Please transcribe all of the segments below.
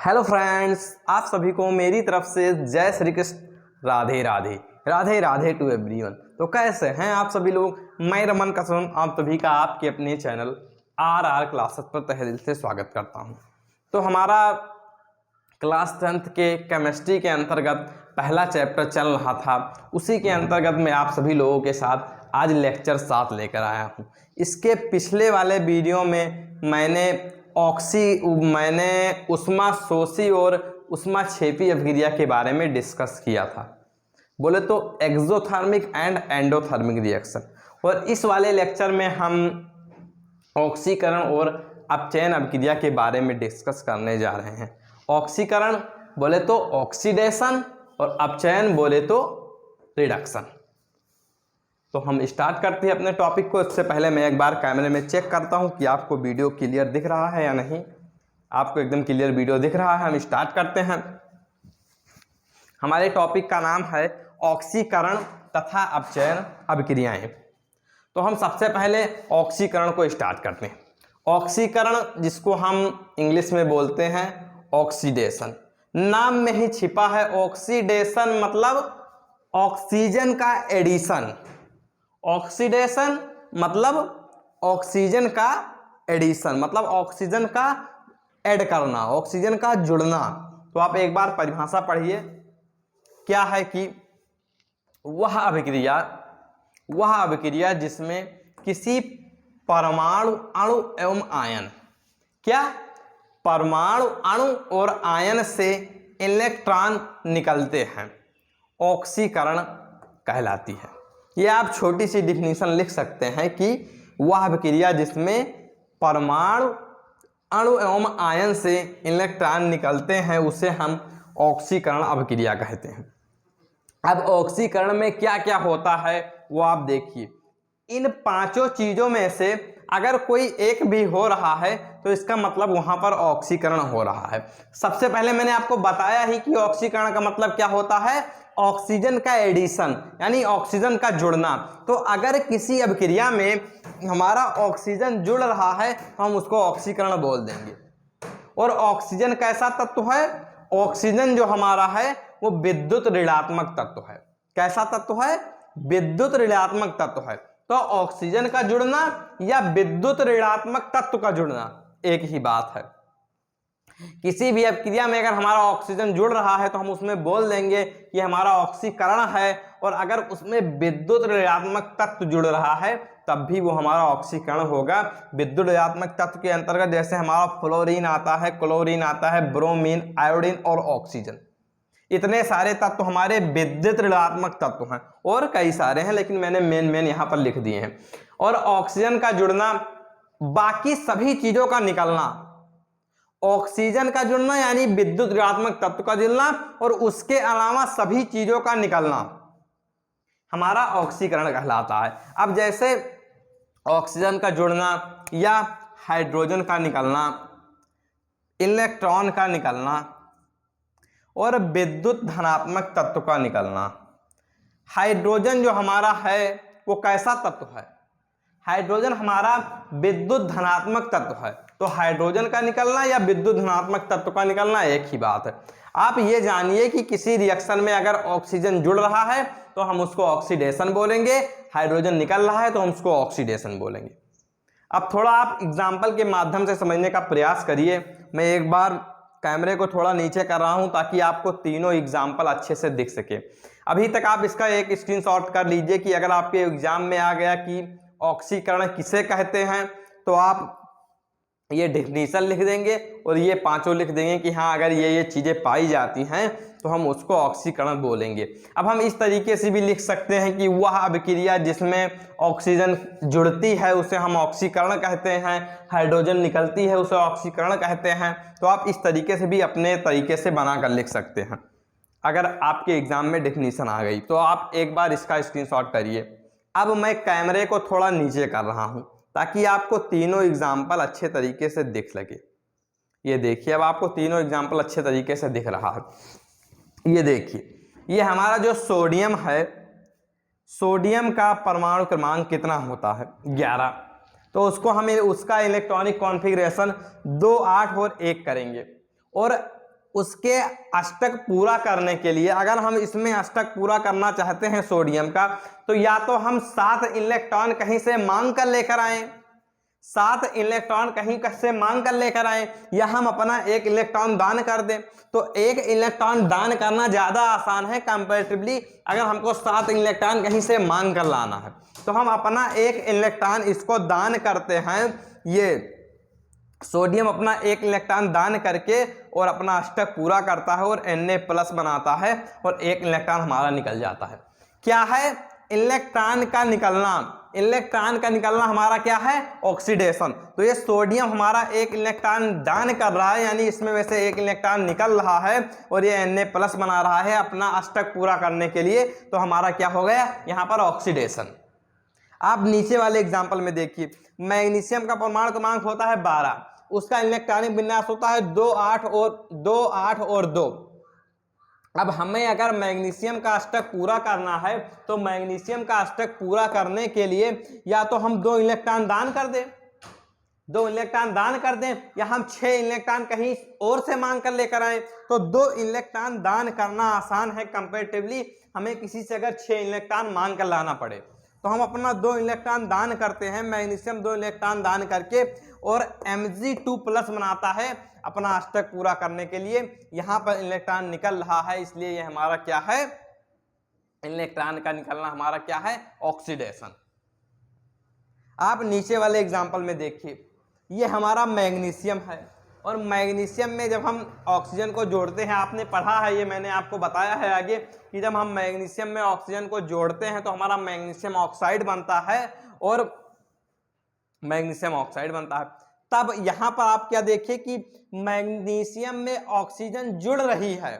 Hello friends, आप सभी को मेरी तरफ से जय श्री कृष्ण, राधे राधे राधे राधे टू एवरीवन। तो कैसे हैं आप सभी लोग? मैं रमन कसम आप सभी का आपके अपने चैनल आर क्लासेस पर तहे दिल से स्वागत करता हूं। तो हमारा क्लास 10th के केमिस्ट्री के अंतर्गत पहला चैप्टर चल रहा था, उसी के अंतर्गत मैं आप सभी लोगों के साथ आज लेक्चर 7 लेकर आया हूं। इसके पिछले वाले वीडियो में मैंने उष्मा शोषी और उष्मा छेपी अभिक्रिया के बारे में डिस्कस किया था, बोले तो एक्सोथर्मिक एंड एंडोथर्मिक रिएक्शन। और इस वाले लेक्चर में हम ऑक्सीकरण और अपचयन अभिक्रिया के बारे में डिस्कस करने जा रहे हैं। ऑक्सीकरण बोले तो ऑक्सीडेशन और अपचयन बोले तो रिडक्शन। तो हम स्टार्ट करते हैं अपने टॉपिक को। इससे पहले मैं एक बार कैमरे में चेक करता हूं कि आपको वीडियो क्लियर दिख रहा है या नहीं। आपको एकदम क्लियर वीडियो दिख रहा है। हम स्टार्ट करते हैं। हमारे टॉपिक का नाम है ऑक्सीकरण तथा अपचयन अभिक्रियाएं। तो हम सबसे पहले ऑक्सीकरण को स्टार्ट करते हैं। ऑक्सीकरण जिसको हम इंग्लिश में बोलते हैं ऑक्सीडेशन, नाम में ही छिपा है ऑक्सीडेशन मतलब ऑक्सीजन का एडिशन। ऑक्सीडेशन मतलब ऑक्सीजन का एडिशन, मतलब ऑक्सीजन का ऐड करना, ऑक्सीजन का जुड़ना। तो आप एक बार परिभाषा पढ़िए, क्या है कि वह अभिक्रिया जिसमें किसी परमाणु अणु एवं आयन, क्या परमाणु अणु और आयन से इलेक्ट्रॉन निकलते हैं, ऑक्सीकरण कहलाती है। ये आप छोटी सी डिफिनीशन लिख सकते हैं कि वह अभिक्रिया जिसमें परमाणु अणु एवं आयन से इलेक्ट्रॉन निकलते हैं उसे हम ऑक्सीकरण अभिक्रिया कहते हैं। अब ऑक्सीकरण में क्या क्या होता है वो आप देखिए। इन पांचों चीजों में से अगर कोई एक भी हो रहा है तो इसका मतलब वहां पर ऑक्सीकरण हो रहा है। सबसे पहले मैंने आपको बताया ही कि ऑक्सीकरण का मतलब क्या होता है, ऑक्सीजन का एडिशन यानी ऑक्सीजन का जुड़ना। तो अगर किसी अभिक्रिया में हमारा ऑक्सीजन जुड़ रहा है तो हम उसको ऑक्सीकरण बोल देंगे। और ऑक्सीजन कैसा तत्व है? ऑक्सीजन जो हमारा है वो विद्युत ऋणात्मक तत्व है। कैसा तत्व है? विद्युत ऋणात्मक तत्व है। तो ऑक्सीजन का जुड़ना या विद्युत ऋणात्मक तत्व का जुड़ना एक ही बात है। किसी भी अभिक्रिया में अगर हमारा ऑक्सीजन जुड़ रहा है तो हम उसमें बोल देंगे कि हमारा ऑक्सीकरण है, और अगर उसमें विद्युत ऋणात्मक तत्व जुड़ रहा है तब भी वो हमारा ऑक्सीकरण होगा। विद्युत ऋणात्मक तत्व के अंतर्गत जैसे हमारा फ्लोरीन आता है, क्लोरीन आता है, ब्रोमीन, आयोडीन और ऑक्सीजन, इतने सारे तत्व हमारे विद्युत ऋणात्मक तत्व हैं। और कई सारे हैं लेकिन मैंने मेन यहां पर लिख दिए हैं। और ऑक्सीजन का जुड़ना, बाकी सभी चीजों का निकलना, ऑक्सीजन का जुड़ना यानी विद्युत ऋणात्मक तत्व का जुड़ना और उसके अलावा सभी चीजों का निकलना हमारा ऑक्सीकरण कहलाता है। अब जैसे ऑक्सीजन का जुड़ना या हाइड्रोजन का निकलना, इलेक्ट्रॉन का निकलना और विद्युत धनात्मक तत्व का निकलना। हाइड्रोजन जो हमारा है वो कैसा तत्व है? हाइड्रोजन हमारा विद्युत धनात्मक तत्व है। तो हाइड्रोजन का निकलना या विद्युत धनात्मक तत्व का निकलना एक ही बात है। आप ये जानिए कि किसी रिएक्शन में अगर ऑक्सीजन जुड़ रहा है तो हम उसको ऑक्सीडेशन बोलेंगे, हाइड्रोजन निकल रहा है तो हम उसको ऑक्सीडेशन बोलेंगे। अब थोड़ा आप एग्जाम्पल के माध्यम से समझने का प्रयास करिए। मैं एक बार कैमरे को थोड़ा नीचे कर रहा हूं ताकि आपको तीनों एग्जाम्पल अच्छे से दिख सके। अभी तक आप इसका एक स्क्रीनशॉट कर लीजिए कि अगर आपके एग्जाम में आ गया कि ऑक्सीकरण किसे कहते हैं तो आप ये डेफिनेशन लिख देंगे और ये पांचों लिख देंगे कि हाँ अगर ये चीजें पाई जाती हैं तो हम उसको ऑक्सीकरण बोलेंगे। अब हम इस तरीके से भी लिख सकते हैं कि वह अभिक्रिया जिसमें ऑक्सीजन जुड़ती है उसे हम ऑक्सीकरण कहते हैं, हाइड्रोजन निकलती है उसे ऑक्सीकरण कहते हैं। तो आप इस तरीके से भी अपने तरीके से बनाकर लिख सकते हैं। अगर आपके एग्जाम में डेफिनेशन आ गई तो आप एक बार इसका स्क्रीनशॉट करिए। अब मैं कैमरे को थोड़ा नीचे कर रहा हूं ताकि आपको तीनों एग्जाम्पल अच्छे तरीके से दिख लगे। ये देखिए, अब आपको तीनों एग्जाम्पल अच्छे तरीके से दिख रहा है। ये देखिए, ये हमारा जो सोडियम है, सोडियम का परमाणु क्रमांक कितना होता है? 11। तो उसको हम उसका इलेक्ट्रॉनिक कॉन्फ़िगरेशन 2, 8 और 1 करेंगे। और उसके अष्टक पूरा करने के लिए अगर हम इसमें अष्टक पूरा करना चाहते हैं सोडियम का, तो या तो हम 7 इलेक्ट्रॉन कहीं से मांग कर लेकर आए, 7 इलेक्ट्रॉन कहीं से मांग कर लेकर आए, या हम अपना 1 इलेक्ट्रॉन दान कर दें। तो 1 इलेक्ट्रॉन दान करना ज्यादा आसान है कंपैरेटिवली अगर हमको 7 इलेक्ट्रॉन कहीं से मांग कर लाना है। तो हम अपना 1 इलेक्ट्रॉन इसको दान करते हैं, ये सोडियम अपना 1 इलेक्ट्रॉन दान करके और अपना अष्टक पूरा करता है और Na+ बनाता है और 1 इलेक्ट्रॉन हमारा निकल जाता है। क्या है इलेक्ट्रॉन का निकलना? इलेक्ट्रॉन का निकलना हमारा क्या है? ऑक्सीडेशन। तो ये सोडियम हमारा 1 इलेक्ट्रॉन दान कर रहा है, यानी इसमें वैसे 1 इलेक्ट्रॉन निकल रहा है और ये Na+ बना रहा है अपना अष्टक पूरा करने के लिए। तो हमारा क्या हो गया यहाँ पर? ऑक्सीडेशन। आप नीचे वाले एग्जाम्पल में देखिए, मैग्नीशियम का परमाणु क्रमांक होता है 12, उसका इलेक्ट्रॉनिक विन्यास होता है 2 8 और 2। अब हमें अगर मैग्नीशियम का अष्टक पूरा करना है तो मैग्नीशियम का अष्टक पूरा करने के लिए या तो हम 2 इलेक्ट्रॉन दान कर दें, 2 इलेक्ट्रॉन दान कर दें, या हम 6 इलेक्ट्रॉन कहीं और से मांग कर लेकर आए। तो 2 इलेक्ट्रॉन दान करना आसान है कंपैरेटिवली हमें किसी से अगर 6 इलेक्ट्रॉन मांग कर लाना पड़े। तो हम अपना 2 इलेक्ट्रॉन दान करते हैं, मैग्नीशियम 2 इलेक्ट्रॉन दान करके और Mg2+ बनाता है अपना अष्टक पूरा करने के लिए। यहां पर इलेक्ट्रॉन निकल रहा है, इसलिए ये हमारा क्या है? इलेक्ट्रॉन का निकलना हमारा क्या है? ऑक्सीडेशन। आप नीचे वाले एग्जाम्पल में देखिए, ये हमारा मैग्नीशियम है और मैग्नीशियम में जब हम ऑक्सीजन को जोड़ते हैं, आपने पढ़ा है, ये मैंने आपको बताया है आगे कि जब हम मैग्नीशियम में ऑक्सीजन को जोड़ते हैं तो हमारा मैग्नीशियम ऑक्साइड बनता है और मैग्नीशियम ऑक्साइड बनता है। तब यहां पर आप क्या देखिए कि मैग्नीशियम में ऑक्सीजन जुड़ रही है,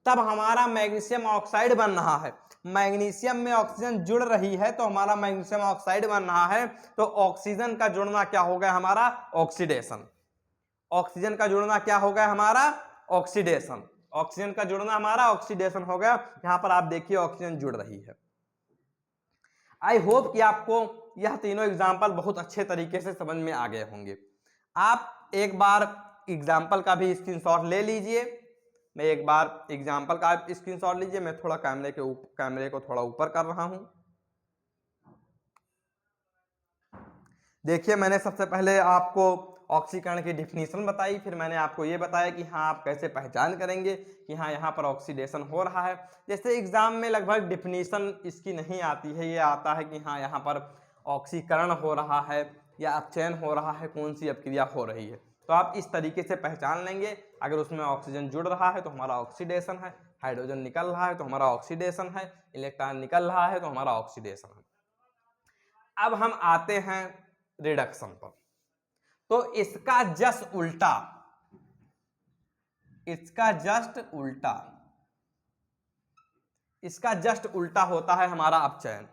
तब हमारा मैग्नीशियम ऑक्साइड बन रहा है। मैग्नीशियम में ऑक्सीजन जुड़ रही है तो हमारा मैग्नीशियम ऑक्साइड बन रहा है। तो ऑक्सीजन का जुड़ना क्या हो गया हमारा? ऑक्सीडेशन। ऑक्सीजन का जुड़ना क्या हो गया हमारा? ऑक्सीडेशन। ऑक्सीजन का जुड़ना हमारा ऑक्सीडेशन हो गया। यहां पर आप देखिए ऑक्सीजन जुड़ रही है। आई होप कि आपको यह तीनों एग्जाम्पल बहुत अच्छे तरीके से समझ में आ गए होंगे। आप एक बार एग्जाम्पल का भी स्क्रीनशॉट ले लीजिए। मैं एक बार एग्जाम्पल का स्क्रीनशॉट लीजिए। मैं थोड़ा कैमरे को थोड़ा ऊपर कर रहा हूं। देखिए, मैंने सबसे पहले आपको ऑक्सीकरण की डिफिनीशन बताई, फिर मैंने आपको ये बताया कि हाँ आप कैसे पहचान करेंगे कि हाँ यहाँ पर ऑक्सीडेशन हो रहा है। जैसे एग्जाम में लगभग डिफिनीशन इसकी नहीं आती है, ये आता है कि हाँ यहाँ पर ऑक्सीकरण हो रहा है या अपचयन हो रहा है, कौन सी अपक्रिया हो रही है। तो आप इस तरीके से पहचान लेंगे। अगर उसमें ऑक्सीजन जुड़ रहा है तो हमारा ऑक्सीडेशन है, हाइड्रोजन निकल रहा है तो हमारा ऑक्सीडेशन है, इलेक्ट्रॉन निकल रहा है तो हमारा ऑक्सीडेशन है। अब हम आते हैं रिडक्शन पर। तो इसका जस्ट उल्टा, इसका जस्ट उल्टा होता है हमारा अपचयन।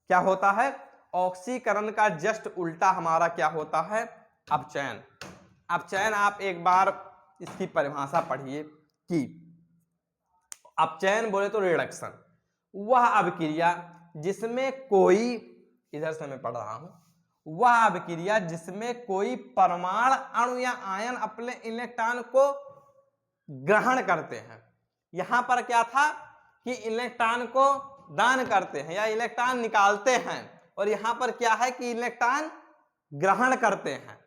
क्या होता है? ऑक्सीकरण का जस्ट उल्टा हमारा क्या होता है? अपचयन। अपचयन आप एक बार इसकी परिभाषा पढ़िए कि अपचयन बोले तो रिडक्शन, वह अभिक्रिया जिसमें कोई, इधर से मैं पढ़ रहा हूं, वह अभिक्रिया जिसमें कोई परमाणु अणु या आयन अपने इलेक्ट्रॉन को ग्रहण करते हैं। यहां पर क्या था कि इलेक्ट्रॉन को दान करते हैं या इलेक्ट्रॉन निकालते हैं, और यहां पर क्या है कि इलेक्ट्रॉन ग्रहण करते हैं।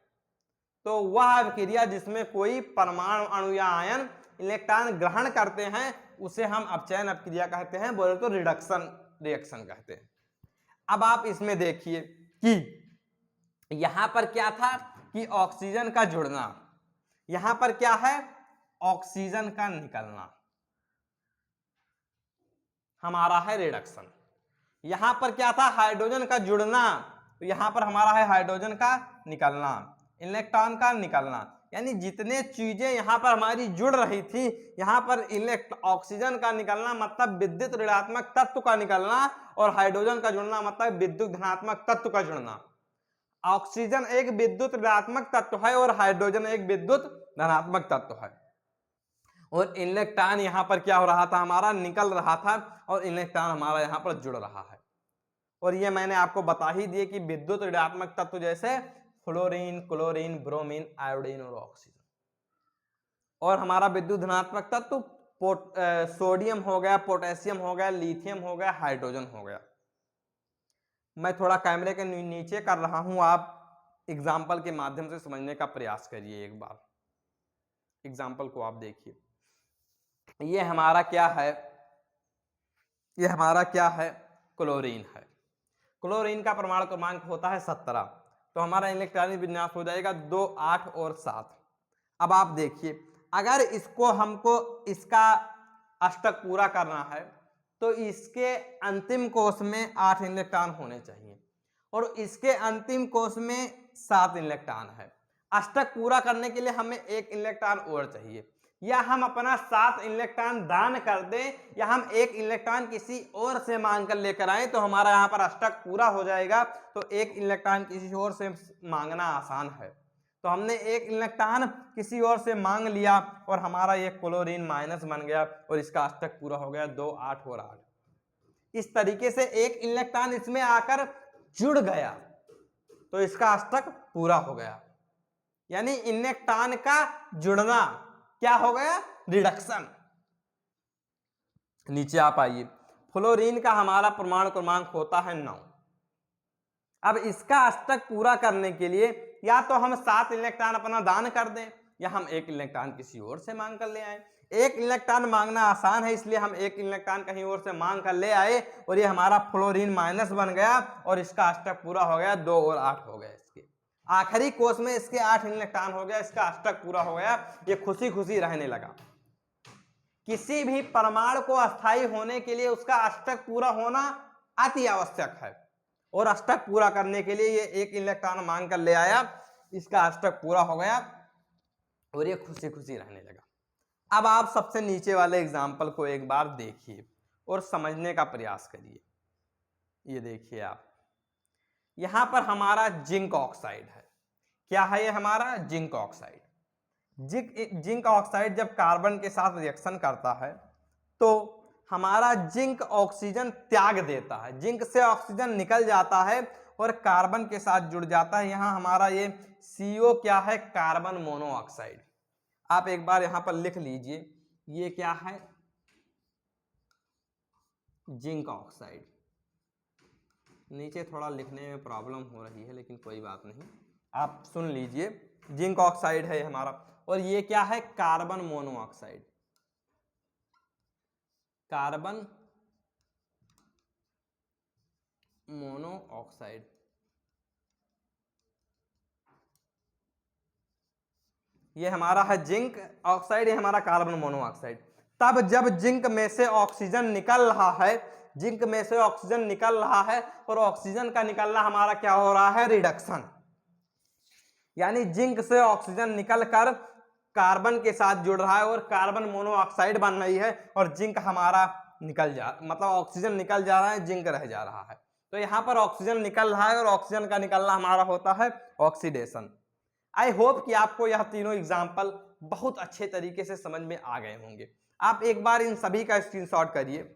तो वह अभिक्रिया जिसमें कोई परमाणु अणु या आयन इलेक्ट्रॉन ग्रहण करते हैं उसे हम अपचयन अपक्रिया कहते हैं, बोले तो रिडक्शन रिएक्शन कहते हैं। अब आप इसमें देखिए कि यहां पर क्या था कि ऑक्सीजन का जुड़ना, यहां पर क्या है? ऑक्सीजन का निकलना हमारा है रिडक्शन। यहां पर क्या था? हाइड्रोजन का जुड़ना, तो यहां पर हमारा है हाइड्रोजन का निकलना, इलेक्ट्रॉन का निकलना। यानी जितने चीजें यहां पर हमारी जुड़ रही थी, यहां पर ऑक्सीजन का निकलना मतलब विद्युत ऋणात्मक तत्व का निकलना, और हाइड्रोजन का जुड़ना मतलब विद्युत धनात्मक तत्व का जुड़ना। ऑक्सीजन एक विद्युत ऋणात्मक तत्व है और हाइड्रोजन एक विद्युत धनात्मक तत्व है। और इलेक्ट्रॉन यहां पर क्या हो रहा था? हमारा निकल रहा था, और इलेक्ट्रॉन हमारा यहां पर जुड़ रहा है। और ये मैंने आपको बता ही दिए कि विद्युत ऋणात्मक तत्व जैसे फ्लोरीन, क्लोरीन, ब्रोमीन, आयोडीन और ऑक्सीजन। और हमारा विद्युत धनात्मक तत्व सोडियम हो गया, पोटेशियम हो गया, लिथियम हो गया, हाइड्रोजन हो गया। मैं थोड़ा कैमरे के नीचे कर रहा हूं, आप एग्जाम्पल के माध्यम से समझने का प्रयास करिए। एक बार एग्जाम्पल को आप देखिए। ये हमारा क्या है, ये हमारा क्या है, क्लोरीन है। क्लोरीन का परमाणु क्रमांक होता है 17। तो हमारा इलेक्ट्रॉनिक विन्यास हो जाएगा 2, 8 और 7। अब आप देखिए, अगर इसको हमको इसका अष्टक पूरा करना है तो इसके अंतिम कोश में 8 इलेक्ट्रॉन होने चाहिए और इसके अंतिम कोश में 7 इलेक्ट्रॉन है। अष्टक पूरा करने के लिए हमें 1 इलेक्ट्रॉन और चाहिए, या हम अपना 7 इलेक्ट्रॉन दान कर दें या हम 1 इलेक्ट्रॉन किसी और से मांग कर लेकर आए तो हमारा यहाँ पर अष्टक पूरा हो जाएगा। तो 1 इलेक्ट्रॉन किसी और से मांगना आसान है, तो हमने 1 इलेक्ट्रॉन किसी और से मांग लिया और हमारा ये क्लोरीन माइनस बन गया और इसका अष्टक पूरा हो गया 2, 8 और 8। इस तरीके से 1 इलेक्ट्रॉन इसमें आकर जुड़ गया तो इसका अष्टक पूरा हो गया। यानी इलेक्ट्रॉन का जुड़ना क्या हो गया, रिडक्शन। नीचे आप आइए, फ्लोरीन का हमारा परमाणु क्रमांक होता है 9। अब इसका अष्टक पूरा करने के लिए या तो हम 7 इलेक्ट्रॉन अपना दान कर दें या हम 1 इलेक्ट्रॉन किसी और से मांग कर ले आए। 1 इलेक्ट्रॉन मांगना आसान है, इसलिए हम 1 इलेक्ट्रॉन कहीं और से मांग कर ले आए और ये हमारा फ्लोरीन माइनस बन गया और इसका अष्टक पूरा हो गया, 2 और 8 हो गए। इसके आखिरी कोश में इसके 8 इलेक्ट्रॉन हो गया, इसका अष्टक पूरा हो गया। ये खुशी खुशी रहने लगा। किसी भी परमाणु को अस्थायी होने के लिए उसका अष्टक पूरा होना अति आवश्यक है और अष्टक पूरा करने के लिए ये 1 इलेक्ट्रॉन मांग कर ले आया, इसका अष्टक पूरा हो गया और ये खुशी खुशी रहने लगा। अब आप सबसे नीचे वाले एग्जाम्पल को एक बार देखिए और समझने का प्रयास करिए। ये देखिए आप, यहां पर हमारा जिंक ऑक्साइड है। क्या है ये हमारा, जिंक ऑक्साइड। जिंक ऑक्साइड जब कार्बन के साथ रिएक्शन करता है तो हमारा जिंक ऑक्सीजन त्याग देता है, जिंक से ऑक्सीजन निकल जाता है और कार्बन के साथ जुड़ जाता है। यहां हमारा ये CO क्या है, कार्बन मोनोऑक्साइड। आप एक बार यहां पर लिख लीजिए, ये क्या है, जिंक ऑक्साइड। नीचे थोड़ा लिखने में प्रॉब्लम हो रही है लेकिन कोई बात नहीं, आप सुन लीजिए। जिंक ऑक्साइड है हमारा और ये क्या है, कार्बन मोनोऑक्साइड। कार्बन मोनोऑक्साइड, ये हमारा है जिंक ऑक्साइड, ये हमारा कार्बन मोनोऑक्साइड। तब जब जिंक में से ऑक्सीजन निकल रहा है, जिंक में से ऑक्सीजन निकल रहा है और ऑक्सीजन का निकलना हमारा क्या हो रहा है, रिडक्शन। यानी जिंक से ऑक्सीजन निकलकर कार्बन के साथ जुड़ रहा है और कार्बन मोनोऑक्साइड बन रही है और जिंक हमारा मतलब ऑक्सीजन निकल जा रहा है, जिंक रह जा रहा है। तो यहाँ पर ऑक्सीजन निकल रहा है और ऑक्सीजन का निकलना हमारा होता है ऑक्सीडेशन। आई होप कि आपको यह तीनों एग्जाम्पल बहुत अच्छे तरीके से समझ में आ गए होंगे। आप एक बार इन सभी का स्क्रीनशॉट करिए।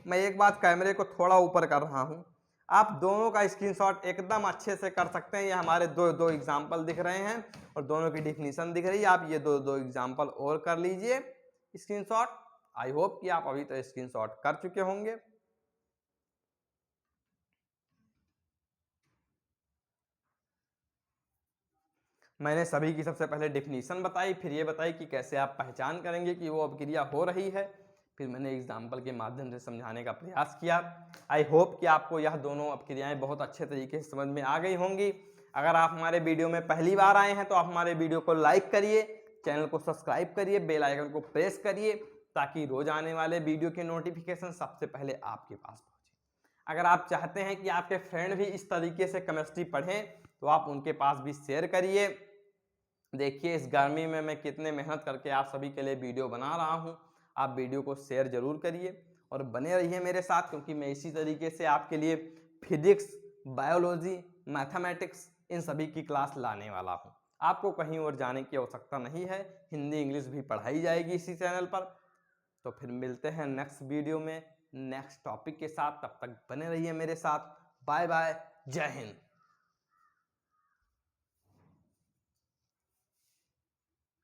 मैं एक बार कैमरे को थोड़ा ऊपर कर रहा हूं, आप दोनों का स्क्रीनशॉट एकदम अच्छे से कर सकते हैं। ये हमारे दो एग्जाम्पल दिख रहे हैं और दोनों की डिफिनीशन दिख रही है। आप ये दो एग्जाम्पल और कर लीजिए स्क्रीनशॉट। आई होप कि आप अभी तो स्क्रीनशॉट कर चुके होंगे। मैंने सभी की सबसे पहले डिफिनीशन बताई, फिर ये बताई कि कैसे आप पहचान करेंगे कि वो अभिक्रिया हो रही है, फिर मैंने एग्जाम्पल के माध्यम से समझाने का प्रयास किया। आई होप कि आपको यह दोनों अभिक्रियाएं बहुत अच्छे तरीके से समझ में आ गई होंगी। अगर आप हमारे वीडियो में पहली बार आए हैं तो आप हमारे वीडियो को लाइक करिए, चैनल को सब्सक्राइब करिए, बेल आइकन को प्रेस करिए ताकि रोज आने वाले वीडियो के नोटिफिकेशन सबसे पहले आपके पास पहुंचे। अगर आप चाहते हैं कि आपके फ्रेंड भी इस तरीके से केमिस्ट्री पढ़ें तो आप उनके पास भी शेयर करिए। देखिए इस गर्मी में मैं कितने मेहनत करके आप सभी के लिए वीडियो बना रहा हूं। आप वीडियो को शेयर जरूर करिए और बने रहिए मेरे साथ, क्योंकि मैं इसी तरीके से आपके लिए फिजिक्स, बायोलॉजी, मैथमेटिक्स इन सभी की क्लास लाने वाला हूं। आपको कहीं और जाने की आवश्यकता नहीं है, हिंदी इंग्लिश भी पढ़ाई जाएगी इसी चैनल पर। तो फिर मिलते हैं नेक्स्ट वीडियो में नेक्स्ट टॉपिक के साथ। तब तक बने रहिए मेरे साथ। बाय बाय, जय हिंद।